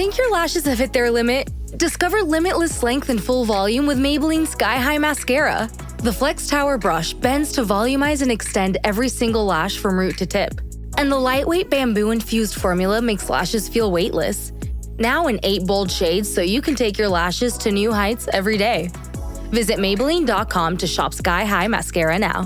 Think your lashes have hit their limit? Discover limitless length and full volume with Maybelline Sky High Mascara. The Flex Tower brush bends to volumize and extend every single lash from root to tip. And the lightweight bamboo-infused formula makes lashes feel weightless. Now in 8 bold shades so you can take your lashes to new heights every day. Visit Maybelline.com to shop Sky High Mascara now.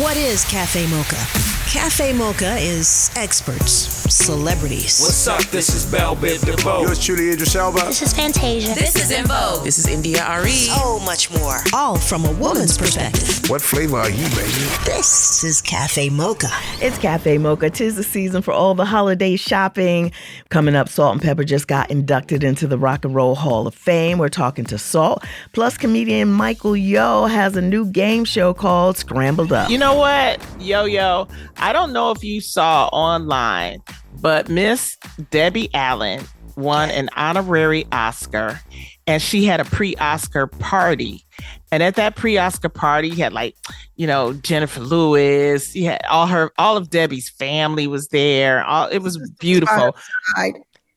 What is Cafe Mocha? Cafe Mocha is experts, celebrities. What's up? This is Belle Biv DeVoe. Yours truly, Idris Elba. This is Fantasia. This is In Vogue. This is India Ari. So much more. All from a woman's perspective. What flavor are you, baby? This is Cafe Mocha. It's Cafe Mocha. 'Tis the season for all the holiday shopping. Coming up, Salt-N-Pepa just got inducted into the Rock and Roll Hall of Fame. We're talking to Salt. Plus, comedian Michael Yo has a new game show called Scrambled Up. You know what, Yo, I don't know if you saw online, but Miss Debbie Allen won an honorary Oscar, and she had a pre-Oscar party. And at that pre-Oscar party, you had Jennifer Lewis. You had all of Debbie's family was there. It was beautiful.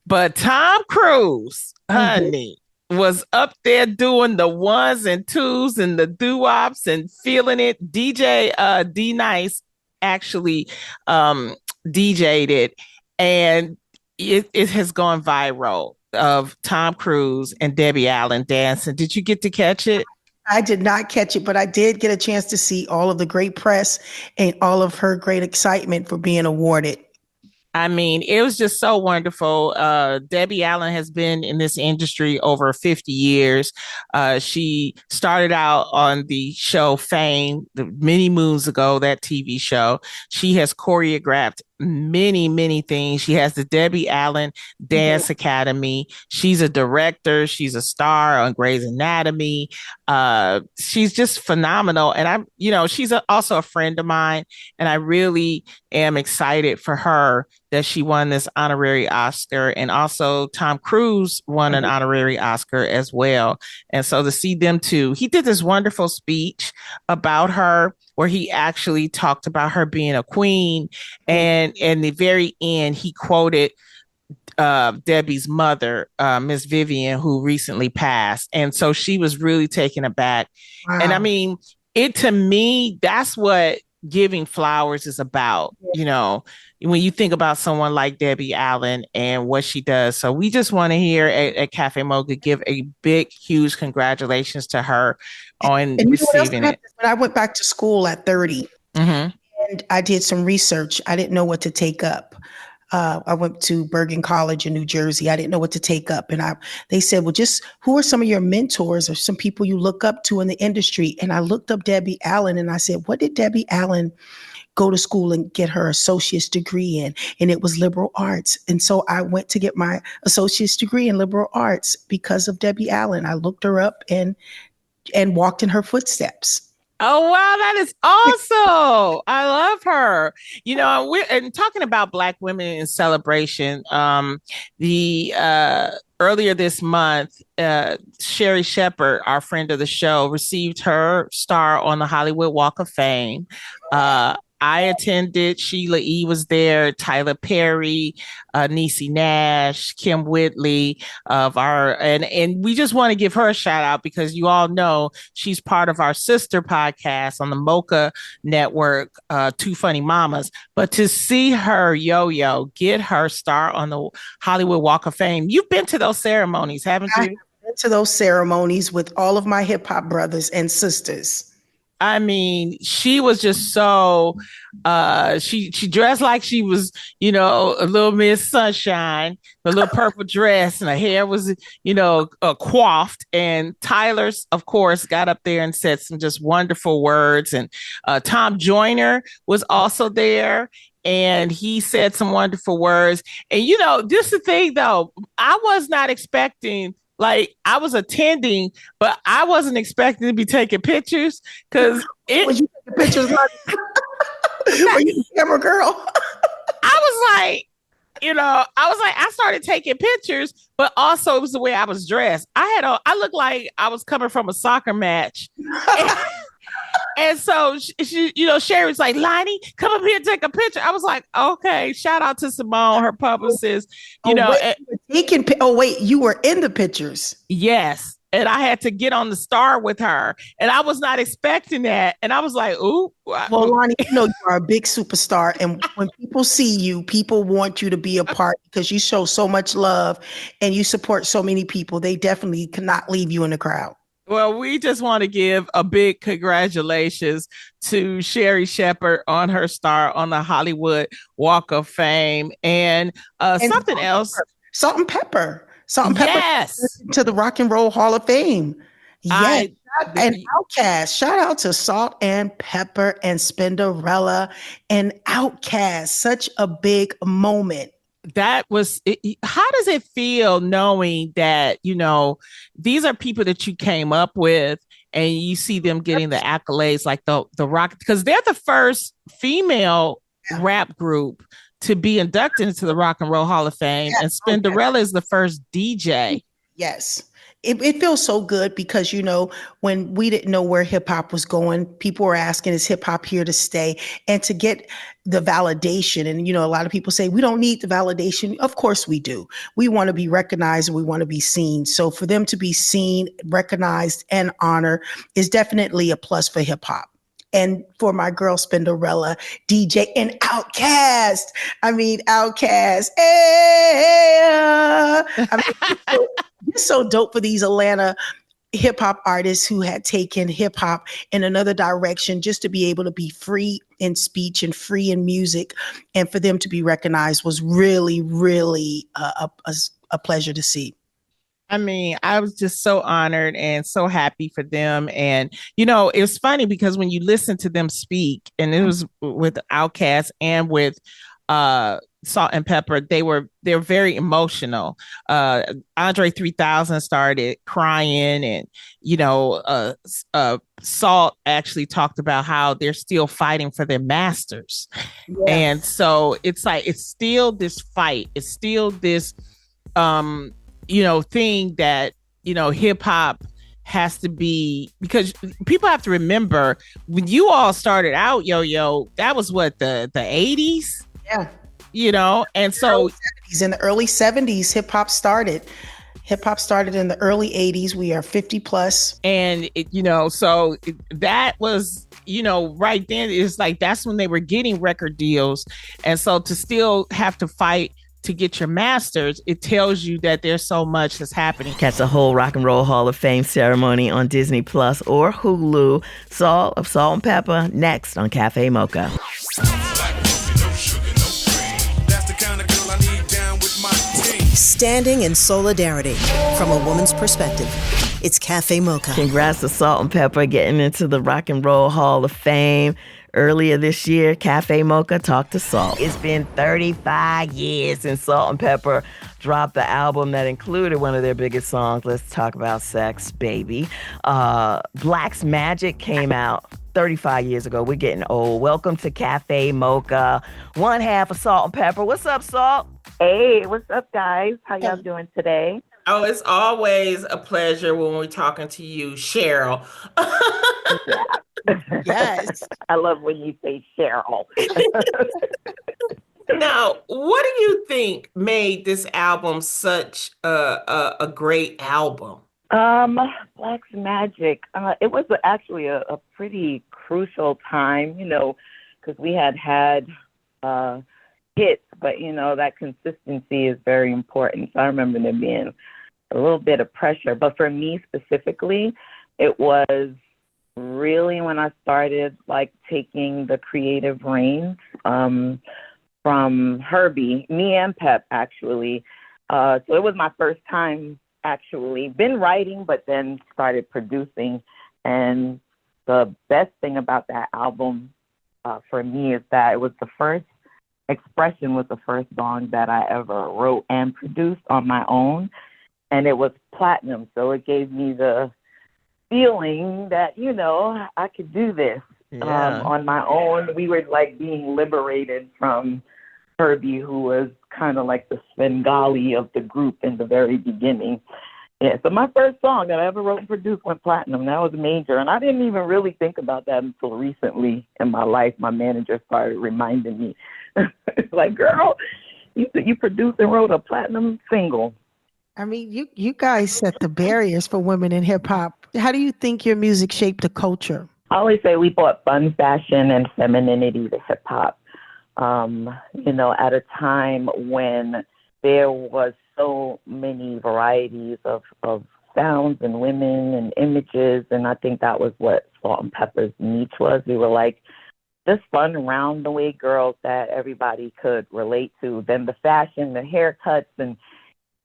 But Tom Cruise, honey, was up there doing the ones and twos and the doo-wops and feeling it. DJ D-Nice actually DJ'd it, and it has gone viral of Tom Cruise and Debbie Allen dancing. Did you get to catch it? I did not catch it, but I did get a chance to see all of the great press and all of her great excitement for being awarded. I mean, it was just so wonderful. Debbie Allen has been in this industry over 50 years. She started out on the show Fame many moons ago, that TV show. She has choreographed many things. She has the Debbie Allen Dance Academy. She's a director. She's a star on Grey's Anatomy. She's just phenomenal. And she's also a friend of mine. And I really am excited for her that she won this honorary Oscar. And also Tom Cruise won an honorary Oscar as well. And so to see them two, he did this wonderful speech about her, where he actually talked about her being a queen. And in the very end, he quoted Debbie's mother, Miss Vivian, who recently passed. And so she was really taken aback. Wow. And I mean, to me, that's what giving flowers is about, when you think about someone like Debbie Allen and what she does. So we just want to hear at Cafe Mocha give a big, huge congratulations to her on receiving it. When I went back to school at 30, and I did some research, I didn't know what to take up. I went to Bergen College in New Jersey. I didn't know what to take up. And they said, well, just who are some of your mentors or some people you look up to in the industry? And I looked up Debbie Allen and I said, what did Debbie Allen go to school and get her associate's degree in? And it was liberal arts. And so I went to get my associate's degree in liberal arts because of Debbie Allen. I looked her up and walked in her footsteps. Oh, wow. That is awesome. I love her. We're talking about Black women in celebration. Earlier this month, Sherry Shepherd, our friend of the show, received her star on the Hollywood Walk of Fame. I attended. Sheila E. was there. Tyler Perry, Niecy Nash, Kim Whitley and we just want to give her a shout out because you all know she's part of our sister podcast on the Mocha Network, Two Funny Mamas. But to see her Yo get her star on the Hollywood Walk of Fame, you've been to those ceremonies, haven't you? I've been to those ceremonies with all of my hip hop brothers and sisters. I mean, she was just so, she dressed like she was, a little Miss Sunshine, a little purple dress, and her hair was, coiffed. And Tyler's, of course, got up there and said some just wonderful words. And Tom Joyner was also there. And he said some wonderful words. And, just the thing, though, I was not expecting. I was attending, but I wasn't expecting to be taking pictures because were you taking pictures? Were you the camera girl? I started taking pictures, but also it was the way I was dressed. I looked like I was coming from a soccer match. And so she, Sherry was like, Lonnie, come up here, take a picture. I was like, okay, shout out to Simone, her publicist, You were in the pictures. yes. And I had to get on the star with her. And I was not expecting that. And I was like, ooh. Well, Lonnie, you are a big superstar. And when people see you, people want you to be a part because you show so much love and you support so many people. They definitely cannot leave you in the crowd. Well, we just want to give a big congratulations to Sherry Shepherd on her star on the Hollywood Walk of Fame. And something else. Salt-N-Pepa. Yes. To the Rock and Roll Hall of Fame. Yes. And Outkast. Shout out to Salt-N-Pepa and Spinderella and Outkast. Such a big moment. That was how does it feel knowing that these are people that you came up with and you see them getting the accolades like the Rock, because they're the first female rap group to be inducted into the Rock and Roll Hall of Fame, and Spinderella is the first DJ. Yes. It feels so good because, when we didn't know where hip hop was going, people were asking, is hip hop here to stay? And to get the validation. And, a lot of people say, we don't need the validation. Of course we do. We want to be recognized and we want to be seen. So for them to be seen, recognized, and honored is definitely a plus for hip hop. And for my girl Spinderella, DJ, and Outkast. Outkast. It's so dope for these Atlanta hip hop artists who had taken hip hop in another direction just to be able to be free in speech and free in music. And for them to be recognized was really, really a pleasure to see. I was just so honored and so happy for them. And, it was funny because when you listen to them speak, and it was with Outkast and with Salt-N-Pepa, they're very emotional. Andre 3000 started crying, and Salt actually talked about how they're still fighting for their masters. Yes. And so it's like it's still this fight. It's still this thing that hip hop has to be, because people have to remember when you all started out, that was what, the 80s. Yeah. And so in the early 70s, hip hop started in the early 80s. We are 50 plus. And, that was, right then, it's like, that's when they were getting record deals. And so to still have to fight to get your masters, it tells you that there's so much that's happening. Catch the whole Rock and Roll Hall of Fame ceremony on Disney Plus or Hulu. Salt of Salt-N-Pepa next on Cafe Mocha. Standing in solidarity from a woman's perspective. It's Cafe Mocha. Congrats to Salt-N-Pepa getting into the Rock and Roll Hall of Fame. Earlier this year, Cafe Mocha talked to Salt. It's been 35 years since Salt-N-Pepa dropped the album that included one of their biggest songs, Let's Talk About Sex, Baby. Black's Magic came out 35 years ago. We're getting old. Welcome to Cafe Mocha, one half of Salt-N-Pepa. What's up, Salt? Hey, what's up, guys? How y'all doing today? Oh, it's always a pleasure when we're talking to you, Cheryl. Yes. I love when you say Cheryl. Now, what do you think made this album such a great album? Black's Magic. It was actually a pretty crucial time, because we had hits, but that consistency is very important. So I remember there being a little bit of pressure, but for me specifically, it was really when I started taking the creative reins from Herbie, me and Pep actually. So it was my first time actually been writing, but then started producing. And the best thing about that album for me is that it was the first Expression was the first song that I ever wrote and produced on my own. And it was platinum. So it gave me the feeling that, I could do this on my own. We were being liberated from Herbie, who was kind of like the Svengali of the group in the very beginning. Yeah, so my first song that I ever wrote and produced went platinum. That was major. And I didn't even really think about that until recently in my life. My manager started reminding me, like, girl, you produced and wrote a platinum single. I mean, you guys set the barriers for women in hip hop. How do you think your music shaped the culture? I always say we brought fun, fashion, and femininity to hip hop. At a time when there was so many varieties of sounds and women and images. And I think that was what Salt-N-Pepa's niche was. We were like just fun, round the way girls that everybody could relate to. Then the fashion, the haircuts, and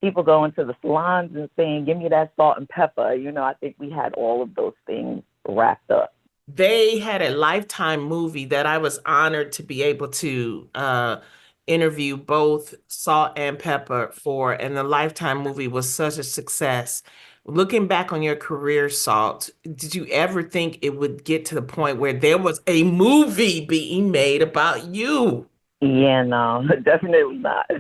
people going to the salons and saying, give me that Salt-N-Pepa. I think we had all of those things wrapped up. They had a Lifetime movie that I was honored to be able to interview both Salt-N-Pepa for, and the Lifetime movie was such a success. Looking back on your career, Salt, did you ever think it would get to the point where there was a movie being made about you? Yeah, no, definitely not.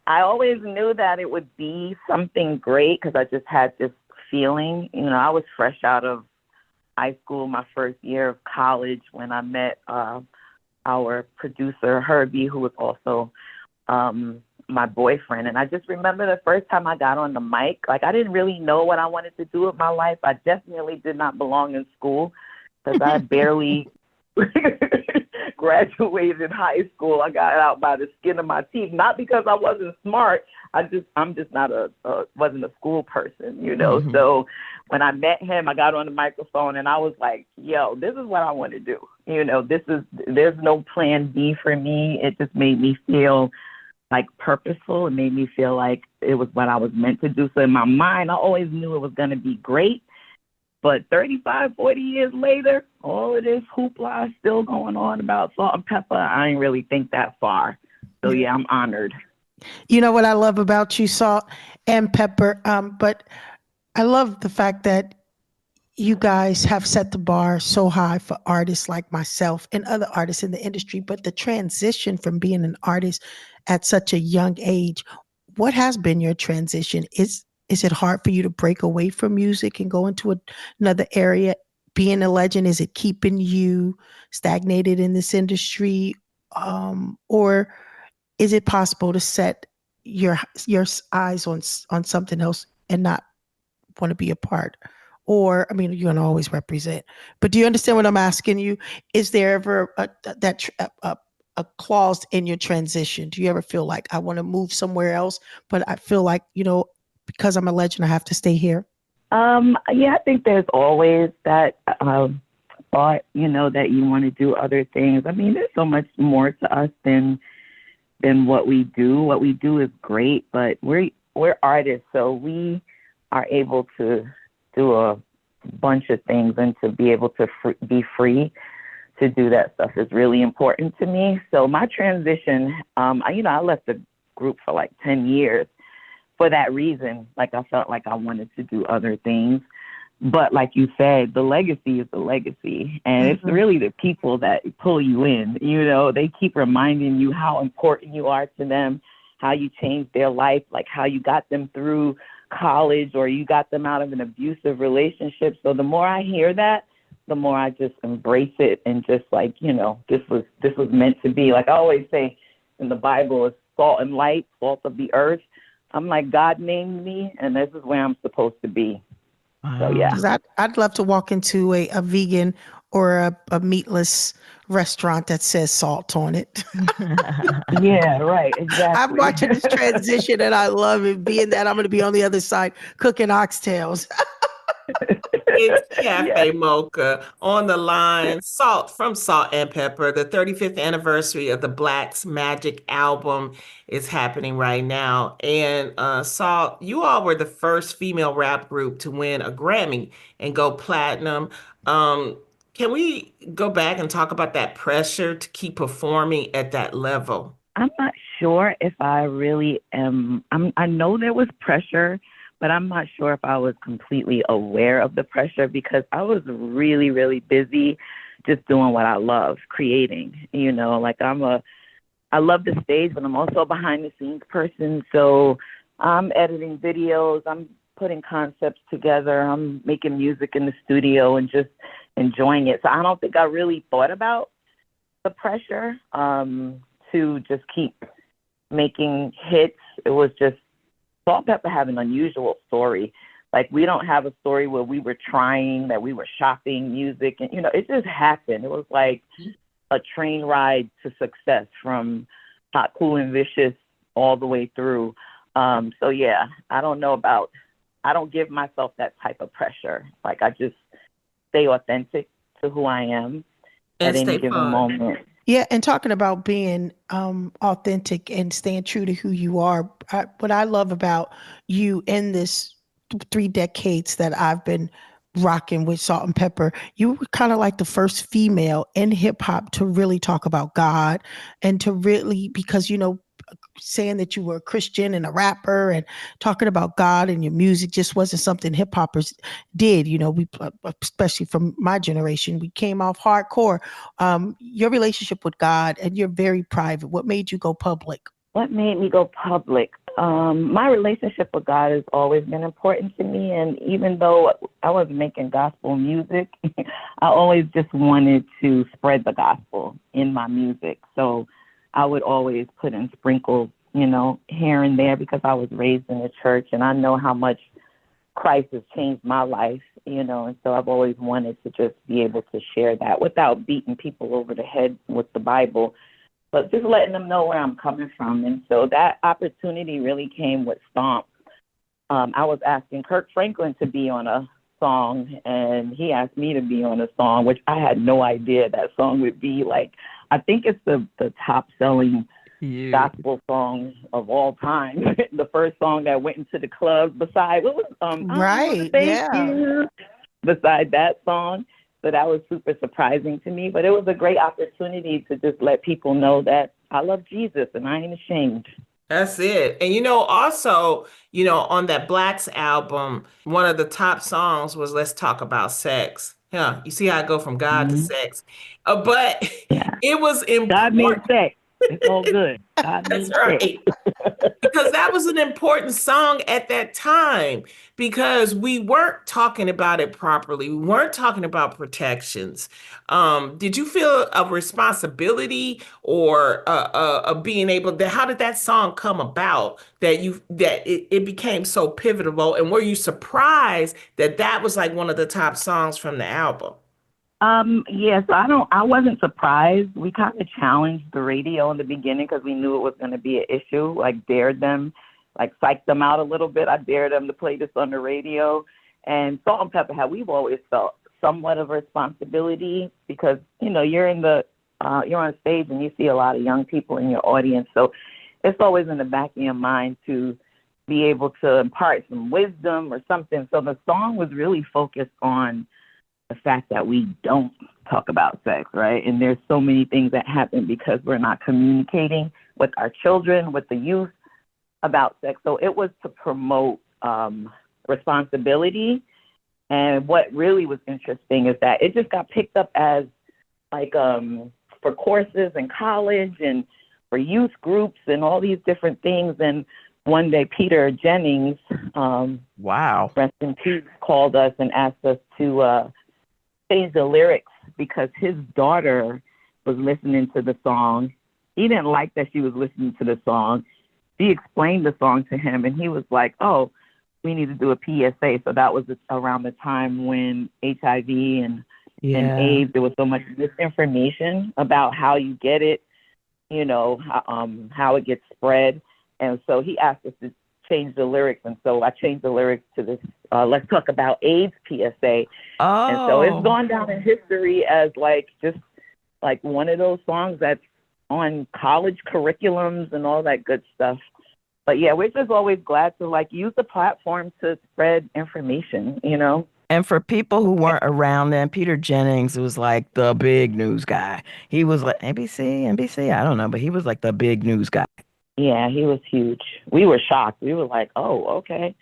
I always knew that it would be something great because I just had this feeling. I was fresh out of high school, my first year of college, when I met our producer, Herbie, who was also my boyfriend. And I just remember the first time I got on the mic, like I didn't really know what I wanted to do with my life. I definitely did not belong in school because I barely graduated high school. I got out by the skin of my teeth, not because I wasn't smart. I'm just not wasn't a school person, Mm-hmm. So when I met him, I got on the microphone and I was like, yo, this is what I want to do. There's no plan B for me. It just made me feel like purposeful. It made me feel like it was what I was meant to do. So in my mind, I always knew it was going to be great. But 35, 40 years later, all of this hoopla is still going on about Salt-N-Pepa. I didn't really think that far. So yeah, I'm honored. You know what I love about you, Salt-N-Pepa, but I love the fact that you guys have set the bar so high for artists like myself and other artists in the industry. But the transition from being an artist at such a young age, what has been your transition? Is it hard for you to break away from music and go into another area? Being a legend, is it keeping you stagnated in this industry? Or is it possible to set your eyes on something else and not want to be a part? Or, I mean, you're going to always represent. But do you understand what I'm asking you? Is there ever a clause in your transition? Do you ever feel like I want to move somewhere else, but I feel like, because I'm a legend, I have to stay here? Yeah, I think there's always that thought, that you want to do other things. I mean, there's so much more to us than what we do. What we do is great, but we're artists, so we are able to do a bunch of things, and to be able to be free to do that stuff is really important to me. So my transition, I left the group for like 10 years for that reason. Like I felt like I wanted to do other things. But like you said, the legacy is the legacy. And it's really the people that pull you in. They keep reminding you how important you are to them, how you changed their life, like how you got them through college or you got them out of an abusive relationship. So the more I hear that, the more I just embrace it and just like, this was meant to be. Like I always say in the Bible, it's salt and light, salt of the earth. I'm like, God named me, and this is where I'm supposed to be. So yeah. 'Cause I'd love to walk into a vegan or a meatless restaurant that says salt on it. Yeah, right. Exactly. I'm watching this transition and I love it, being that I'm going to be on the other side cooking oxtails. It's Cafe Mocha on the line. Salt from Salt-N-Pepa. The 35th anniversary of the Black's Magic album is happening right now. And Salt, you all were the first female rap group to win a Grammy and go platinum. Can we go back and talk about that pressure to keep performing at that level? I'm not sure if I really am. I know there was pressure, but I'm not sure if I was completely aware of the pressure because I was really, really busy just doing what I love, creating. Like I love the stage, but I'm also a behind the scenes person. So I'm editing videos. I'm putting concepts together. I'm making music in the studio and just enjoying it. So I don't think I really thought about the pressure to just keep making hits. It was just Salt-N-Pepa have an unusual story. Like, we don't have a story where we were trying, that we were shopping music, and it just happened. It was like a train ride to success, from Hot, Cool, and Vicious all the way through. So yeah, I don't give myself that type of pressure. Like, I just stay authentic to who I am at any given moment. Yeah, and talking about being authentic and staying true to who you are, what I love about you in this 3 decades that I've been rocking with Salt-N-Pepa, you were kind of like the first female in hip hop to really talk about God, and to really, because saying that you were a Christian and a rapper and talking about God and your music just wasn't something hip hoppers did. We, especially from my generation, we came off hardcore. Your relationship with God, and you're very private. What made you go public? What made me go public? My relationship with God has always been important to me. And even though I was making gospel music, I always just wanted to spread the gospel in my music. So I would always put in sprinkles, here and there, because I was raised in the church, and I know how much Christ has changed my life, and so I've always wanted to just be able to share that without beating people over the head with the Bible, but just letting them know where I'm coming from. And so that opportunity really came with Stomp. I was asking Kirk Franklin to be on a song, and he asked me to be on a song, which I had no idea that song would be like, I think it's the top selling gospel song of all time. The first song that went into the club beside right, yeah. Beside that song. So that was super surprising to me, but it was a great opportunity to just let people know that I love Jesus and I ain't ashamed. That's it. And also, on that Blacks album, one of the top songs was Let's Talk About Sex. Yeah, you see how I go from God to sex. But it was important. God made sex. It's all good. God made That's right. Because that was an important song at that time, because we weren't talking about it properly. We weren't talking about protections. Did you feel a responsibility or of being able to, how did that song come about that it became so pivotal? And were you surprised that that was like one of the top songs from the album? Yeah, so I wasn't surprised. We kind of challenged the radio in the beginning because we knew it was going to be an issue, like dared them, like psyched them out a little bit. I dared them to play this on the radio. And Salt-N-Pepa, we've always felt somewhat of a responsibility because, you're on stage and you see a lot of young people in your audience. So it's always in the back of your mind to be able to impart some wisdom or something. So the song was really focused on the fact that we don't talk about sex, right? And there's so many things that happen because we're not communicating with our children, with the youth about sex. So it was to promote responsibility. And what really was interesting is that it just got picked up as like for courses in college and for youth groups and all these different things. And one day, Peter Jennings, rest in peace, called us and asked us to change the lyrics because his daughter was listening to the song. He didn't like that she was listening to the song. She explained the song to him, and he was like, oh, we need to do a PSA. So that was around the time when HIV and AIDS, there was so much misinformation about how you get it, how it gets spread. And so he asked us to change the lyrics. And so I changed the lyrics to this, Let's Talk About AIDS PSA. Oh. And so it's gone down in history as just one of those songs that's on college curriculums and all that good stuff. But yeah, we're just always glad to use the platform to spread information, And for people who weren't around then, Peter Jennings was like the big news guy. He was like NBC, I don't know, but he was like the big news guy. Yeah, he was huge. We were shocked. We were like, oh, okay.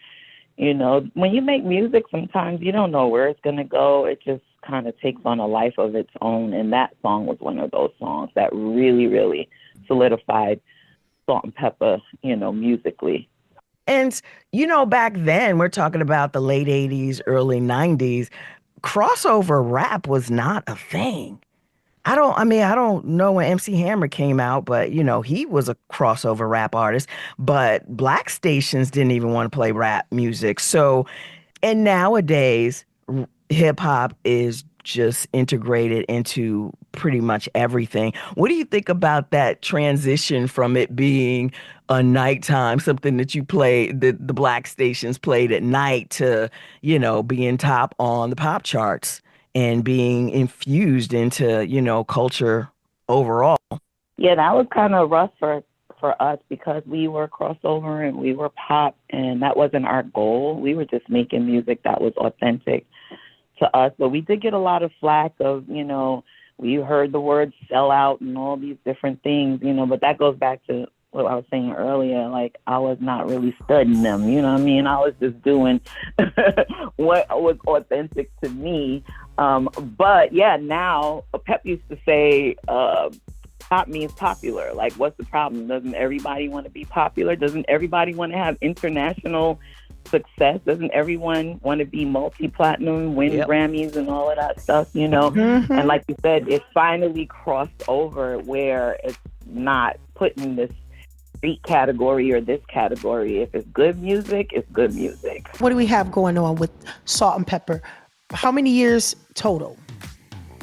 When you make music, sometimes you don't know where it's going to go. It just kind of takes on a life of its own. And that song was one of those songs that really, really solidified Salt-N-Pepa, musically. And, back then, we're talking about the late 80s, early 90s, crossover rap was not a thing. I don't know when MC Hammer came out, but, he was a crossover rap artist, but black stations didn't even want to play rap music. So, and nowadays, hip hop is just integrated into pretty much everything. What do you think about that transition from it being a nighttime, something that you play, the black stations played at night, to, being top on the pop charts and being infused into, culture overall? Yeah, that was kind of rough for us because we were crossover and we were pop, and that wasn't our goal. We were just making music that was authentic to us. But we did get a lot of flack of, we heard the word sellout and all these different things, but that goes back to what I was saying earlier. Like, I was not really studying them, you know what I mean? I was just doing what was authentic to me. But yeah, now Pep used to say, pop means popular. Like, what's the problem? Doesn't everybody want to be popular? Doesn't everybody want to have international success? Doesn't everyone want to be multi-platinum, win Grammys and all of that stuff, Mm-hmm. And like you said, it finally crossed over where it's not put in this street category or this category. If it's good music, it's good music. What do we have going on with Salt-N-Pepa? How many years total?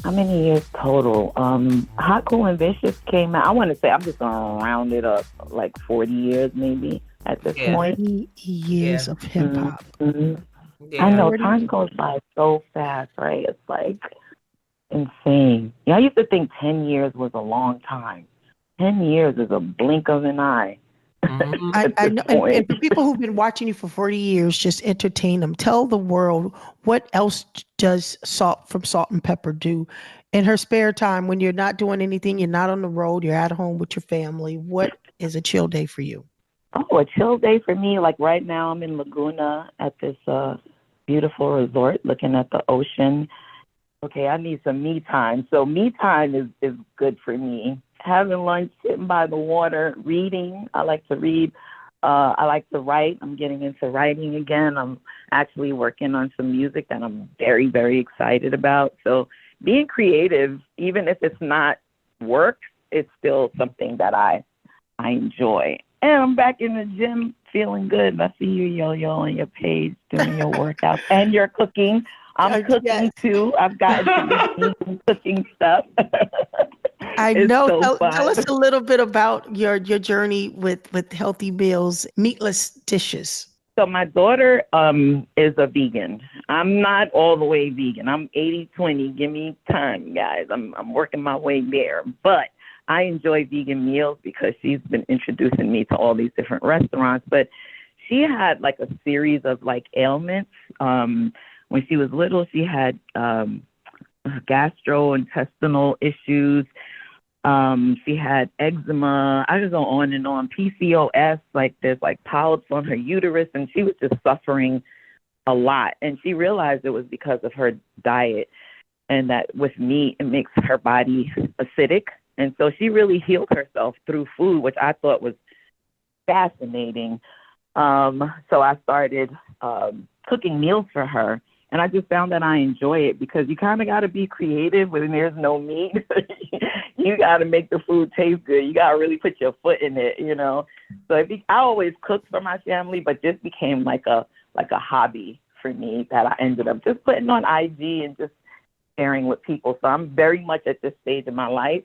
How many years total? Hot, Cool, and Vicious came out, I want to say, I'm just going to round it up, like 40 years maybe at this point. 40 years of hip-hop. Mm-hmm. Yeah. I know, time goes by so fast, right? It's like insane. I used to think 10 years was a long time. 10 years is a blink of an eye. I know, and for people who've been watching you for 40 years, just entertain them. Tell the world, what else does Salt-N-Pepa do in her spare time when you're not doing anything, you're not on the road, you're at home with your family? What is a chill day for you? Oh, a chill day for me. Like right now, I'm in Laguna at this beautiful resort looking at the ocean. Okay, I need some me time. So me time is good for me. Having lunch, sitting by the water, reading. I like to read. I like to write. I'm getting into writing again. I'm actually working on some music that I'm very, very excited about. So being creative, even if it's not work, it's still something that I enjoy. And I'm back in the gym feeling good. I see you, Yo-Yo, on your page doing your workouts. And you're cooking. I'm cooking too. I've gotten to some cooking stuff. I know. So tell us a little bit about your journey with healthy meals, meatless dishes. So my daughter is a vegan. I'm not all the way vegan. I'm 80-20. Give me time, guys. I'm working my way there. But I enjoy vegan meals because she's been introducing me to all these different restaurants. But she had like a series of like ailments. When she was little, she had gastrointestinal issues. She had eczema. I just go on and on. PCOS, like there's like polyps on her uterus, and she was just suffering a lot. And she realized it was because of her diet, and that with meat, it makes her body acidic. And so she really healed herself through food, which I thought was fascinating. So I started cooking meals for her. And I just found that I enjoy it because you kind of got to be creative when there's no meat. You got to make the food taste good. You got to really put your foot in it, So I always cooked for my family, but this became like a hobby for me that I ended up just putting on IG and just sharing with people. So I'm very much at this stage in my life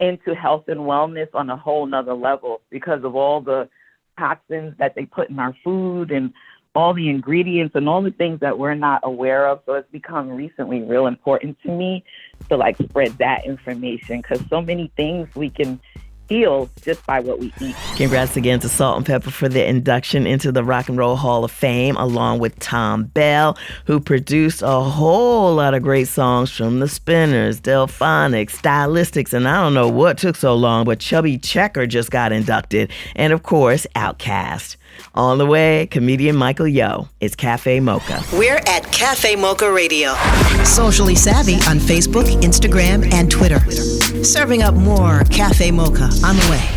into health and wellness on a whole nother level because of all the toxins that they put in our food and all the ingredients and all the things that we're not aware of. So it's become recently real important to me to like spread that information because so many things we can heal just by what we eat. Congrats again to Salt-N-Pepa for their induction into the Rock and Roll Hall of Fame, along with Tom Bell, who produced a whole lot of great songs from the Spinners, Delphonics, Stylistics, and I don't know what took so long, but Chubby Checker just got inducted, and of course, Outkast. On the way, comedian Michael Yo. It's Cafe Mocha. We're at Cafe Mocha Radio. Socially savvy on Facebook, Instagram, and Twitter. Serving up more Cafe Mocha on the way.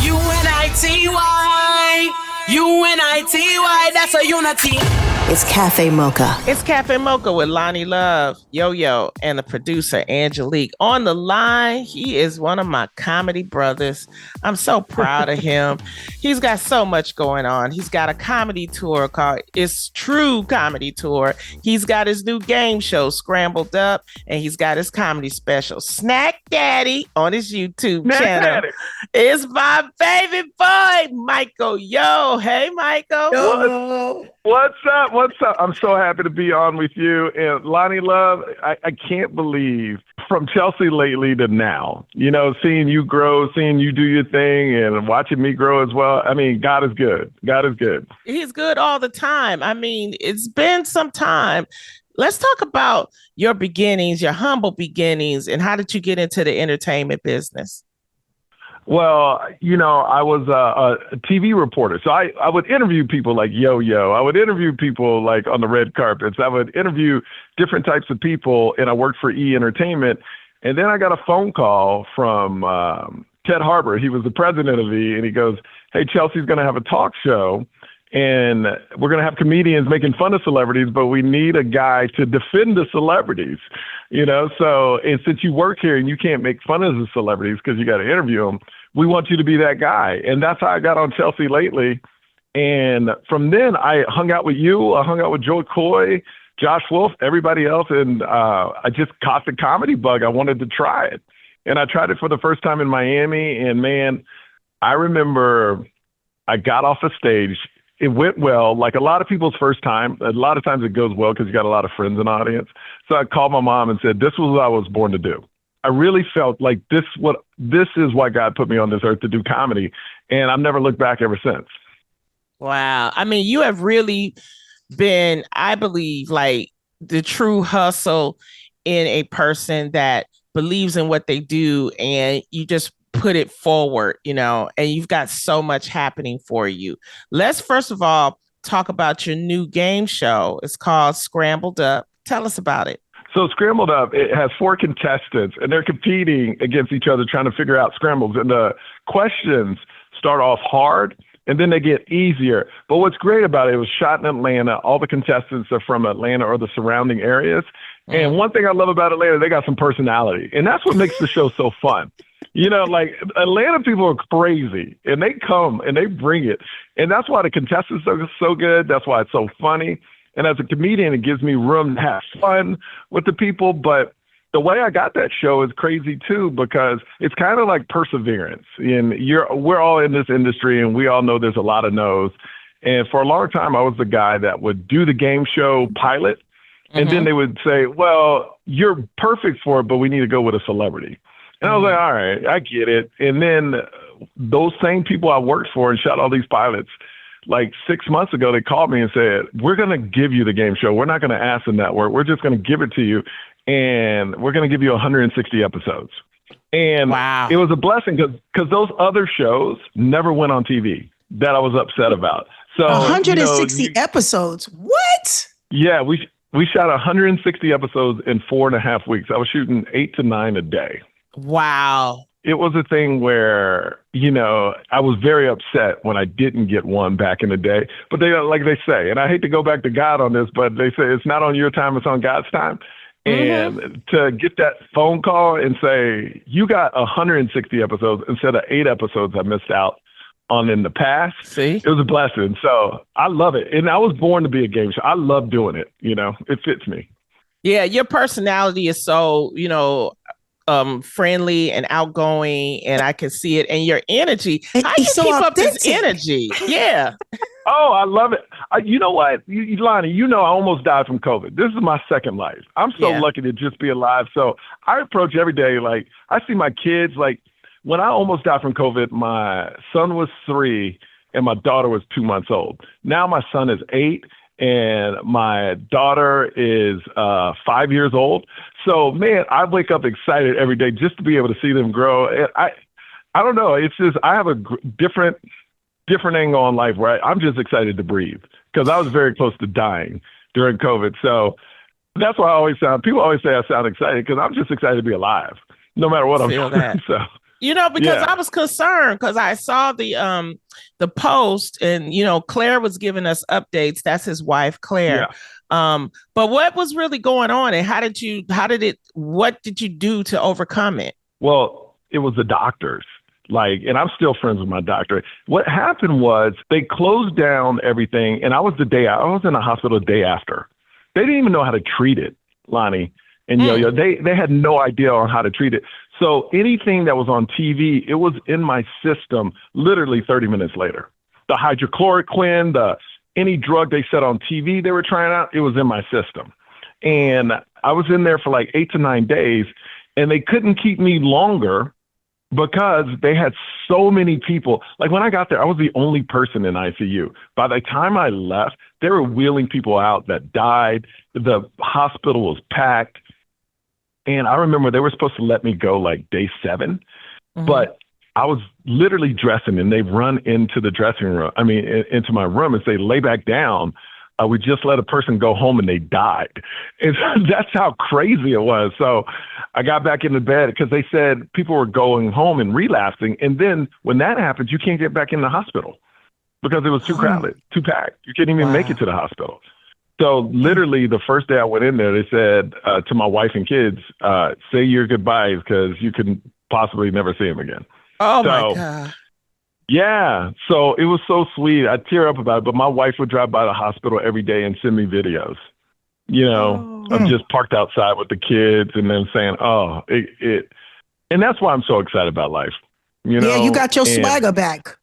You went U-N-I-T-Y. U-N-I-T-Y. That's a unity. It's Cafe Mocha. It's Cafe Mocha with Lonnie Love, Yo-Yo, and the producer, Angelique. On the line, he is one of my comedy brothers. I'm so proud of him. He's got so much going on. He's got a comedy tour called It's True Comedy Tour. He's got his new game show, Scrambled Up, and he's got his comedy special, Snack Daddy, on his YouTube channel. It's my baby boy, Michael Yo. Hey, Michael. Yo. What's up? What's up? I'm so happy to be on with you. And Lonnie Love, I can't believe from Chelsea lately to now, you know, seeing you grow, seeing you do your thing and watching me grow as well. I mean, God is good. God is good. He's good all the time. I mean, it's been some time. Let's talk about your beginnings, your humble beginnings, and how did you get into the entertainment business? Well, you know, I was a TV reporter, so I would interview people like Yo-Yo. I would interview people like on the red carpets. I would interview different types of people, and I worked for E! Entertainment. And then I got a phone call from Ted Harbor. He was the president of E! And he goes, "Hey, Chelsea's going to have a talk show, and we're going to have comedians making fun of celebrities, but we need a guy to defend the celebrities, you know? So, and since you work here and you can't make fun of the celebrities because you got to interview them, we want you to be that guy." And that's how I got on Chelsea lately. And from then I hung out with you. I hung out with Joe Coy, Josh Wolf, everybody else. And I just caught the comedy bug. I wanted to try it. And I tried it for the first time in Miami. And man, I remember I got off the stage. It went well, like a lot of people's first time. A lot of times it goes well because you got a lot of friends in the audience. So I called my mom and said, this was what I was born to do. I really felt like this is why God put me on this earth, to do comedy. And I've never looked back ever since. Wow. I mean, you have really been, I believe, like the true hustle in a person that believes in what they do, and you just put it forward, you know, and you've got so much happening for you. Let's first of all talk about your new game show. It's called Scrambled Up. Tell us about it. So Scrambled Up, it has 4 contestants, and they're competing against each other, trying to figure out scrambles. And the questions start off hard, and then they get easier. But what's great about it was shot in Atlanta. All the contestants are from Atlanta or the surrounding areas. And one thing I love about Atlanta, they got some personality. And that's what makes the show so fun. You know, like Atlanta people are crazy, and they come and they bring it. And that's why the contestants are so good. That's why it's so funny. And as a comedian, it gives me room to have fun with the people. But the way I got that show is crazy too, because it's kind of like perseverance. And we're all in this industry, and we all know there's a lot of no's. And for a long time, I was the guy that would do the game show pilot. And then they would say, well, you're perfect for it, but we need to go with a celebrity. And I was like, all right, I get it. And then those same people I worked for and shot all these pilots, like 6 months ago, they called me and said, we're going to give you the game show. We're not going to ask the network. We're just going to give it to you. And we're going to give you 160 episodes. And it was a blessing because those other shows never went on TV that I was upset about. So 160 episodes. What? Yeah, we shot 160 episodes in 4.5 weeks. I was shooting 8 to 9 a day. Wow. It was a thing where, you know, I was very upset when I didn't get one back in the day. But they, like they say, and I hate to go back to God on this, but they say it's not on your time, it's on God's time. And to get that phone call and say, you got 160 episodes instead of 8 episodes I missed out on in the past. See, it was a blessing. So I love it. And I was born to be a game show. I love doing it. You know, it fits me. Yeah. Your personality is so, you know, friendly and outgoing, and I can see it. And your energy. How do you keep up this energy? Yeah. Oh, I love it. You know what, Lonnie, you know, I almost died from COVID. This is my second life. I'm so lucky to just be alive. So I approach every day. Like I see my kids, like when I almost died from COVID, my son was 3 and my daughter was 2 months old. Now my son is 8 and my daughter is 5 years old. So, man, I wake up excited every day just to be able to see them grow. And I don't know. It's just I have a different angle on life where I'm just excited to breathe because I was very close to dying during COVID. So that's why people always say I sound excited because I'm just excited to be alive no matter what I'm doing. So. Because I was concerned because I saw the post and, Claire was giving us updates. That's his wife, Claire. Yeah. But what was really going on and what did you do to overcome it? Well, it was the doctors. And I'm still friends with my doctor. What happened was they closed down everything. And I was in the hospital the day after. They didn't even know how to treat it, Lonnie and Yo-Yo. They had no idea on how to treat it. So anything that was on TV, it was in my system literally 30 minutes later. The hydrochloroquine, any drug they said on TV they were trying out, it was in my system. And I was in there for 8 to 9 days, and they couldn't keep me longer because they had so many people. When I got there, I was the only person in ICU. By the time I left, they were wheeling people out that died. The hospital was packed. And I remember they were supposed to let me go day 7, but I was literally dressing and they run into the dressing room. I mean, into my room and say, lay back down. We just let a person go home and they died. And that's how crazy it was. So I got back into bed because they said people were going home and relapsing. And then when that happens, you can't get back in the hospital because it was too crowded, too packed. You couldn't even make it to the hospital. So literally the first day I went in there, they said to my wife and kids, say your goodbyes because you can possibly never see them again. Oh, my God. Yeah. So it was so sweet. I tear up about it, but my wife would drive by the hospital every day and send me videos, of just parked outside with the kids and then saying, and that's why I'm so excited about life. Yeah, you got your swagger back.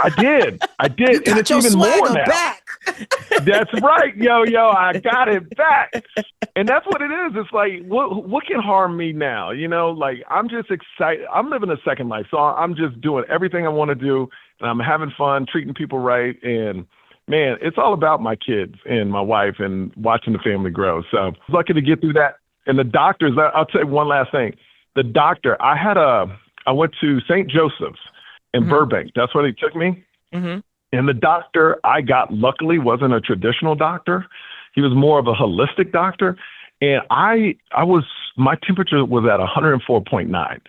I did. You got and it's your even swagger more now. back. That's right, yo, I got it back. And that's what it is. It's what can harm me now? I'm just excited. I'm living a second life. So I'm just doing everything I want to do. And I'm having fun, treating people right. And man, it's all about my kids and my wife and watching the family grow. So I was lucky to get through that. And the doctors, I'll tell you one last thing. The doctor, I went to St. Joseph's in Burbank. That's where they took me. Mm-hmm. And the doctor I got, luckily, wasn't a traditional doctor. He was more of a holistic doctor. And my temperature was at 104.9.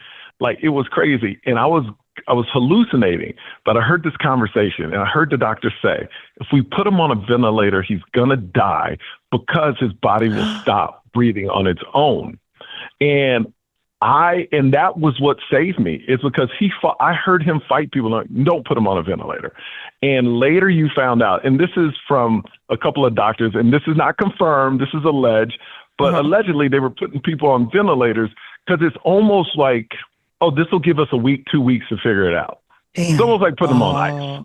It was crazy. And I was hallucinating, but I heard this conversation and I heard the doctor say, if we put him on a ventilator, he's going to die because his body will stop breathing on its own. And that was what saved me. It's because I heard him fight people. Don't put him on a ventilator. And later you found out, and this is from a couple of doctors, and this is not confirmed, this is alleged, but allegedly they were putting people on ventilators because it's almost like, this will give us a week, 2 weeks to figure it out. Damn. It's almost like putting them on ice.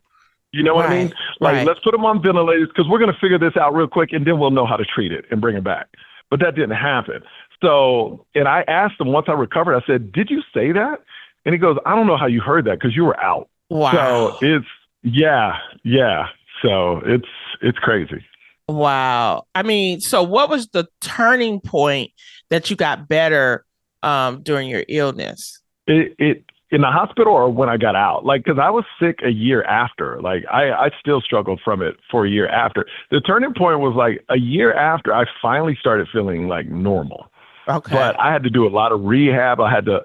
You know what I mean? Let's put them on ventilators because we're going to figure this out real quick and then we'll know how to treat it and bring it back. But that didn't happen. So, and I asked him once I recovered, I said, did you say that? And he goes, I don't know how you heard that because you were out. Wow. So yeah. So it's crazy. Wow. I mean, so what was the turning point that you got better during your illness? It in the hospital or when I got out? Because I was sick a year after. I still struggled from it for a year after. The turning point was a year after I finally started feeling normal. Okay. But I had to do a lot of rehab. I had to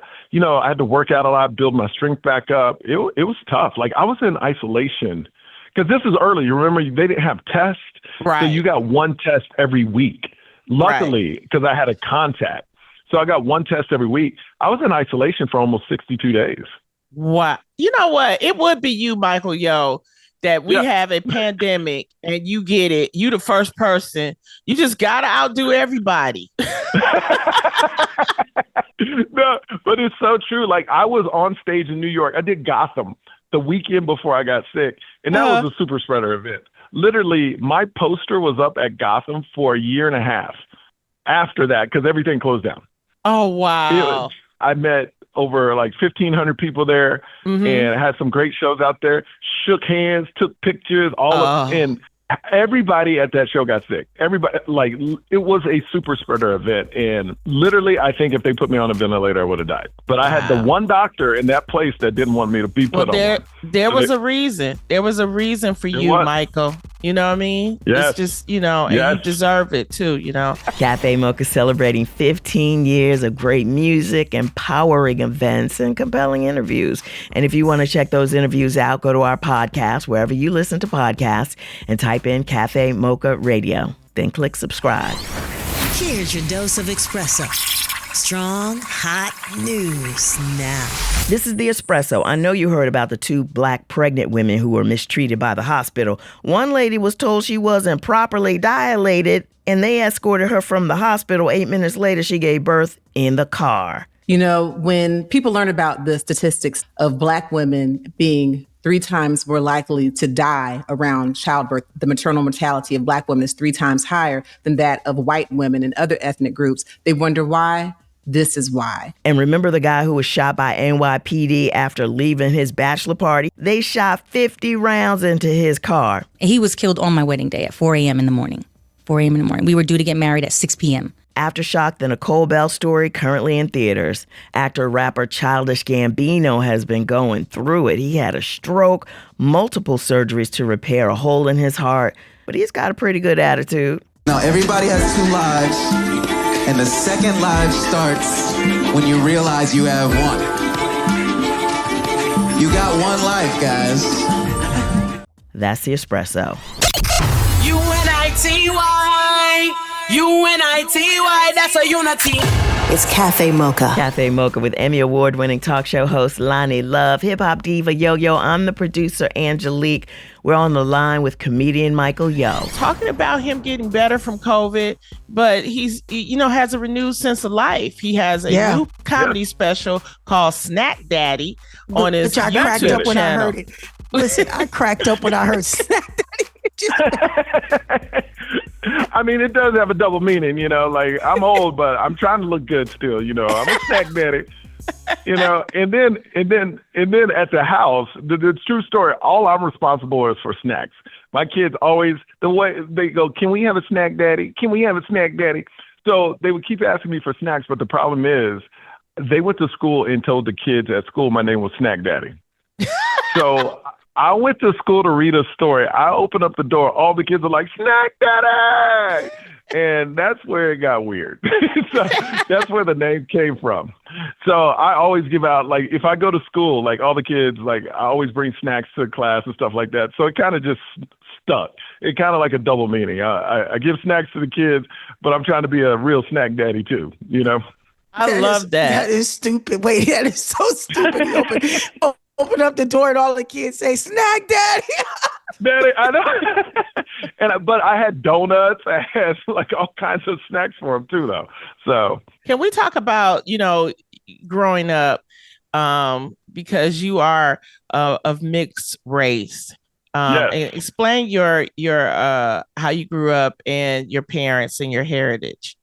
work out a lot, build my strength back up. It was tough. I was in isolation because this is early. You remember they didn't have tests. Right. So you got one test every week. Luckily, because I had a contact. So I got one test every week. I was in isolation for almost 62 days. Wow. You know what? It would be you, Michael Yo, that we have a pandemic and you get it. You the first person. You just got to outdo everybody. No, but it's so true. I was on stage in New York. I did Gotham the weekend before I got sick. And that was a super spreader event. Literally, my poster was up at Gotham for a year and a half after that because everything closed down. Oh, wow. I met over 1,500 people there and had some great shows out there, shook hands, took pictures, and everybody at that show got sick. Everybody, it was a super spreader event. And literally, I think if they put me on a ventilator, I would have died. But I had the one doctor in that place that didn't want me to be put on one. There was a reason. There was a reason for you, Michael. You know what I mean? Yes. It's just, and you deserve it too, Cafe Mocha celebrating 15 years of great music, empowering events, and compelling interviews. And if you want to check those interviews out, go to our podcast, wherever you listen to podcasts, and type in Cafe Mocha Radio. Then click subscribe. Here's your dose of espresso. Strong, hot news now. This is the Espresso. I know you heard about the 2 black pregnant women who were mistreated by the hospital. One lady was told she wasn't properly dilated, and they escorted her from the hospital. 8 minutes later, she gave birth in the car. When people learn about the statistics of Black women being 3 times more likely to die around childbirth, the maternal mortality of Black women is 3 times higher than that of white women and other ethnic groups. They wonder why. This is why. And remember the guy who was shot by NYPD after leaving his bachelor party? They shot 50 rounds into his car. He was killed on my wedding day at 4 a.m. in the morning. 4 a.m. in the morning. We were due to get married at 6 p.m. Aftershock, the Nicole Bell story, currently in theaters. Actor-rapper Childish Gambino has been going through it. He had a stroke, multiple surgeries to repair a hole in his heart, but he's got a pretty good attitude. Now, everybody has 2 lives, and the second life starts when you realize you have one. You got 1 life, guys. That's the Espresso. UNITY, UNITY, that's a unity. It's Cafe Mocha. Cafe Mocha with Emmy Award-winning talk show host Lonnie Love, hip-hop diva Yo-Yo. I'm the producer, Angelique. We're on the line with comedian Michael Yo. Talking about him getting better from COVID, but he's, has a renewed sense of life. He has a new comedy special called Snack Daddy on his YouTube channel. Cracked up when I heard it. Listen, I cracked up when I heard Snack Daddy. I mean, it does have a double meaning, like I'm old, but I'm trying to look good still, I'm a snack daddy, and then at the house, the true story, all I'm responsible is for snacks. My kids always, the way they go, can we have a snack daddy? Can we have a snack daddy? So they would keep asking me for snacks, but the problem is they went to school and told the kids at school my name was Snack Daddy. So I went to school to read a story. I opened up the door. All the kids are like, Snack Daddy! And that's where it got weird. So that's where the name came from. So I always give out, like, if I go to school, like all the kids, like I always bring snacks to class and stuff like that. So it kind of just stuck. It kind of like a double meaning. I give snacks to the kids, but I'm trying to be a real snack daddy too, I love that. That is stupid. Wait, that is so stupid. Open up the door and all the kids say, Snack Daddy. Daddy, I know. But I had donuts. I had like all kinds of snacks for them too, though. So can we talk about, growing up, because you are of mixed race. Yes. Explain your how you grew up and your parents and your heritage.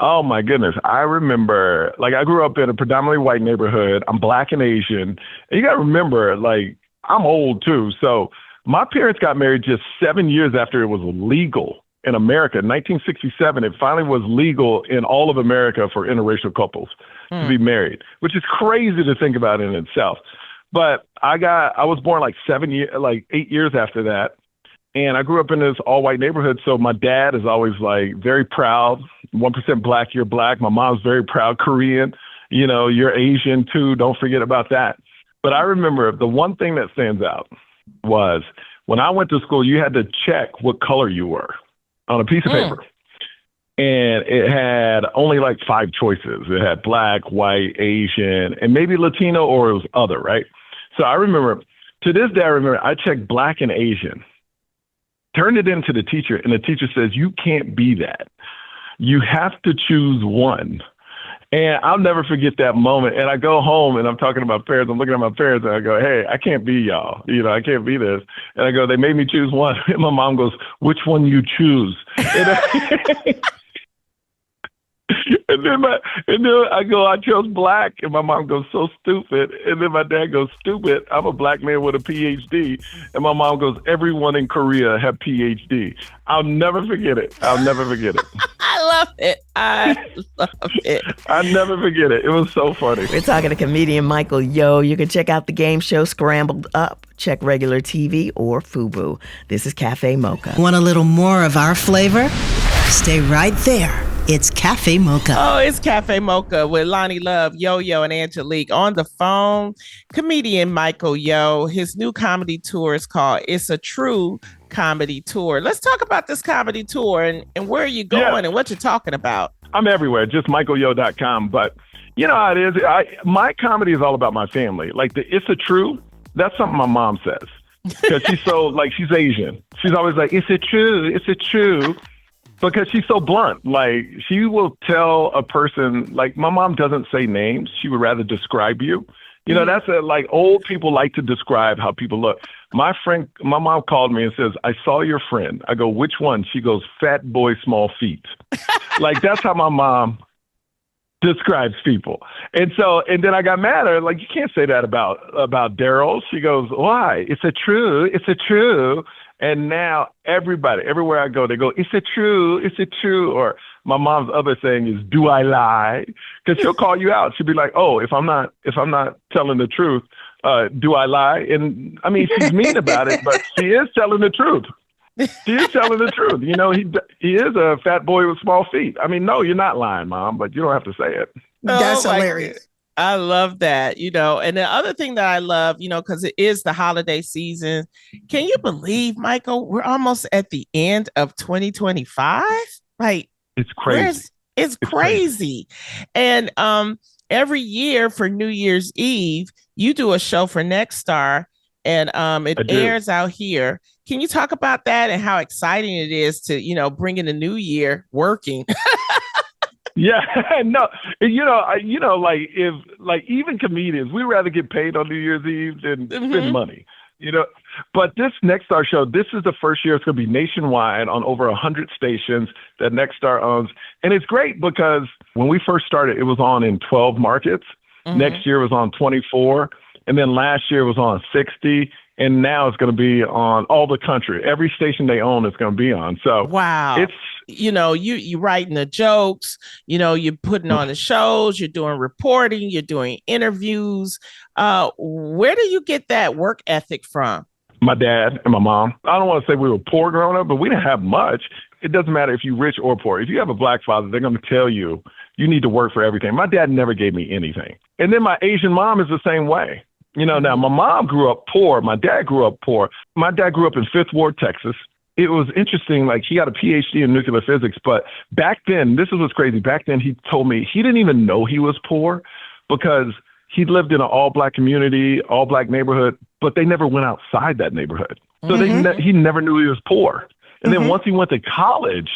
Oh my goodness. I remember, like, I grew up in a predominantly white neighborhood. I'm Black and Asian. And you got to remember, like, I'm old too. So my parents got married just 7 years after it was legal in America. In 1967, it finally was legal in all of America for interracial couples to be married, which is crazy to think about in itself. But I was born like 8 years after that. And I grew up in this all-white neighborhood, so my dad is always, like, very proud. 1% Black, you're Black. My mom's very proud. Korean, you're Asian, too. Don't forget about that. But I remember the one thing that stands out was when I went to school, you had to check what color you were on a piece of paper. And it had only, like, 5 choices. It had Black, white, Asian, and maybe Latino, or it was other, right? So I remember, to this day, I checked Black and Asian. Turned it into the teacher, and the teacher says, you can't be that. You have to choose one. And I'll never forget that moment. And I go home, and I'm talking to my parents. I'm looking at my parents, and I go, hey, I can't be y'all. I can't be this. And I go, they made me choose one. And my mom goes, which one you choose? And then I go, I chose Black, and my mom goes, so stupid. And then my dad goes, stupid, I'm a Black man with a PhD. And my mom goes, everyone in Korea have PhD. I'll never forget it. I love it. I love it. I never forget it. It was so funny. We're talking to comedian Michael Yo. You can check out the game show Scrambled Up. Check regular TV or FUBU. This is Cafe Mocha. Want a little more of our flavor? Stay right there. It's Cafe Mocha. Oh, it's Cafe Mocha with Lonnie Love, Yo-Yo, and Angelique. On the phone, comedian Michael Yo. His new comedy tour is called It's a True Comedy Tour. Let's talk about this comedy tour and where are you going and what you're talking about. I'm everywhere, just michaelyo.com. But you know how it is. My comedy is all about my family. Like the It's a True, that's something my mom says. Because she's so, like, she's Asian. She's always like, it's a true. Because she's so blunt. Like, she will tell a person, like, my mom doesn't say names. She would rather describe you. You know, that's like old people like to describe how people look. My mom called me and says, I saw your friend. I go, which one? She goes, fat boy, small feet. Like, that's how my mom describes people. And then I got mad at her, like, you can't say that about Daryl. She goes, why? It's a true. And now everybody, everywhere I go, they go, it's a true. Or my mom's other saying is, do I lie? Because she'll call you out. She'll be like, oh, if I'm not telling the truth, do I lie? And I mean, she's mean about it, but she is telling the truth. She is telling the truth. You know, he is a fat boy with small feet. I mean, no, you're not lying, Mom, but you don't have to say it. That's hilarious. I love that, you know. And the other thing that I love, you know, because it is the holiday season. Can you believe, Michael, we're almost at the end of 2025? Like, it's crazy. It's crazy. And every year for New Year's Eve, you do a show for Next Star, and it airs out here. Can you talk about that and how exciting it is to, you know, bring in a new year working? Yeah, no, you know, like even comedians, we rather get paid on New Year's Eve than spend money, you know. But this Next Star show, this is the first year it's going to be nationwide on over 100 stations that Next Star owns. And it's great because when we first started, it was on in 12 markets. Next year was on 24. And then last year was on 60. And now it's going to be on all the country. Every station they own is going to be on. So wow, it's, you know, you writing the jokes, you know, you're putting on the shows, you're doing reporting, you're doing interviews. Where do you get that work ethic from? My dad and my mom. I don't want to say we were poor growing up, but we didn't have much. It doesn't matter if you're rich or poor. If you have a black father, they're going to tell you need to work for everything. My dad never gave me anything. And then my Asian mom is the same way. You know, now my mom grew up poor. My dad grew up poor. My dad grew up in Fifth Ward, Texas. It was interesting. Like, he got a PhD in nuclear physics. But back then, this is what's crazy. Back then, he told me he didn't even know he was poor because he lived in an all black community, all black neighborhood, but they never went outside that neighborhood. So he never knew he was poor. And then once he went to college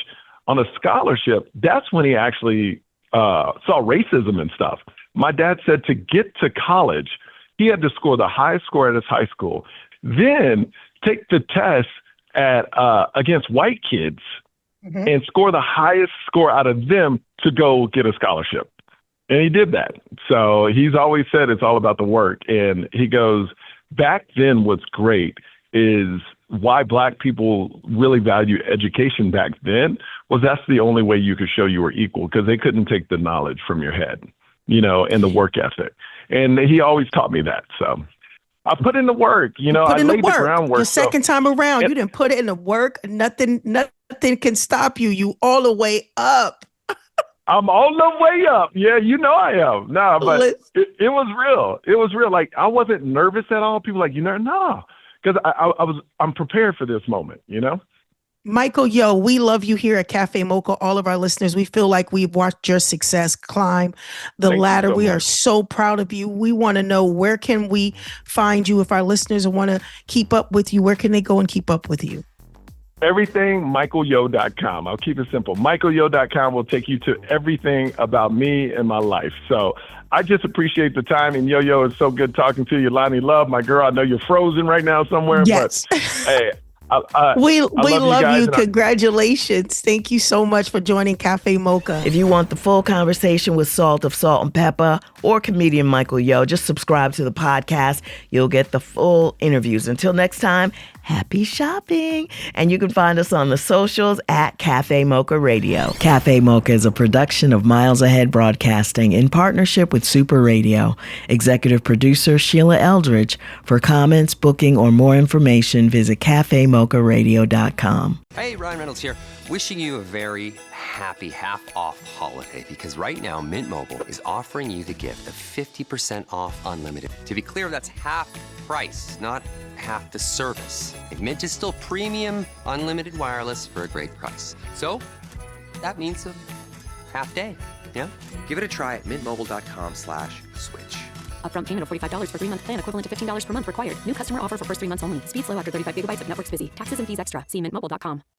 on a scholarship, that's when he actually saw racism and stuff. My dad said to get to college, he had to score the highest score at his high school, then take the test at against white kids and score the highest score out of them to go get a scholarship. And he did that. So he's always said it's all about the work. And he goes, back then what's great is why black people really value education back then was that's the only way you could show you were equal, because they couldn't take the knowledge from your head, you know, and the work ethic. And he always taught me that. So I put in the work, you know, I laid the groundwork. The second time around, you didn't put it in the work. Nothing can stop you. You all the way up. I'm all the way up. Yeah, you know I am. No, but it was real. It was real. Like, I wasn't nervous at all. People like, you know, no, because I'm prepared for this moment, you know? Michael Yo, we love you here at Cafe Mocha. All of our listeners, we feel like we've watched your success climb the ladder. We are so proud of you. We want to know, where can we find you if our listeners want to keep up with you? Where can they go and keep up with you? Everything, michaelyo.com. I'll keep it simple. michaelyo.com will take you to everything about me and my life. So I just appreciate the time. And Yo-Yo, it's so good talking to you. Lonnie Love, my girl, I know you're frozen right now somewhere. Yes. But hey, we love you. Congratulations. Thank you so much for joining Cafe Mocha. If you want the full conversation with Salt of Salt-N-Pepa or comedian Michael Yo. Just subscribe to the podcast. You'll get the full interviews. Until next time, happy shopping. And you can find us on the socials at Cafe Mocha Radio. Cafe Mocha is a production of Miles Ahead Broadcasting in partnership with Super Radio. Executive producer Sheila Eldridge. For comments, booking, or more information, visit cafemocharadio.com. Hey, Ryan Reynolds here. Wishing you a very happy half-off holiday, because right now Mint Mobile is offering you the gift of 50% off unlimited. To be clear, that's half price, not half the service. And Mint is still premium unlimited wireless for a great price. So that means a half day, yeah? Give it a try at mintmobile.com/switch. Upfront payment of $45 for 3-month plan, equivalent to $15 per month required. New customer offer for first 3 months only. Speed slow after 35 gigabytes if network's busy. Taxes and fees extra. See mintmobile.com.